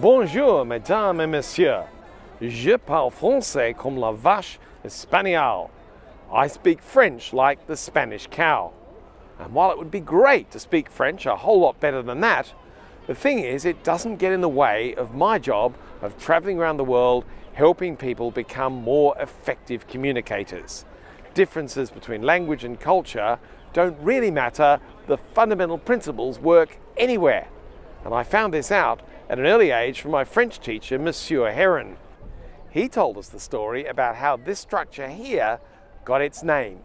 Bonjour, mesdames et messieurs. Je parle français comme la vache espagnole. I speak French like the Spanish cow. And while it would be great to speak French a whole lot better than that, the thing is it doesn't get in the way of my job of traveling around the world helping people become more effective communicators. Differences between language and culture don't really matter. The fundamental principles work anywhere. And I found this out at an early age from my French teacher, Monsieur Heron. He told us the story about how this structure here got its name.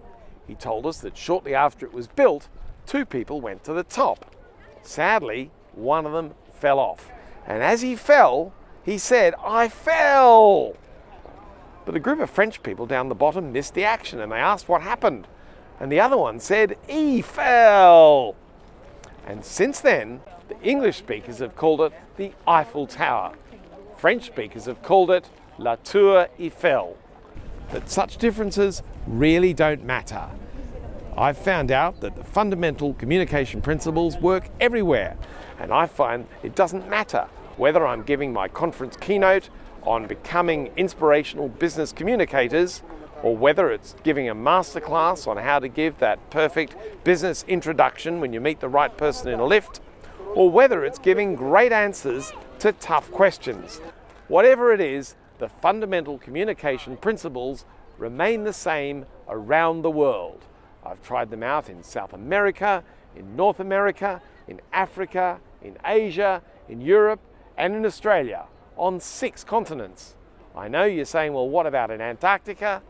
He told us that shortly after it was built, two people went to the top. Sadly, one of them fell off. And as he fell, he said, "I fell!" But a group of French people down the bottom missed the action and they asked what happened. And the other one said, "He fell!" And since then, the English speakers have called it the Eiffel Tower. French speakers have called it La Tour Eiffel. But such differences really don't matter. I've found out that the fundamental communication principles work everywhere, and I find it doesn't matter whether I'm giving my conference keynote on becoming inspirational business communicators, or whether it's giving a masterclass on how to give that perfect business introduction when you meet the right person in a lift, or whether it's giving great answers to tough questions. Whatever it is, the fundamental communication principles remain the same around the world. I've tried them out in South America, in North America, in Africa, in Asia, in Europe, and in Australia, on 6 continents. I know you're saying, well, what about in Antarctica?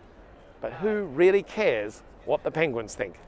But who really cares what the penguins think?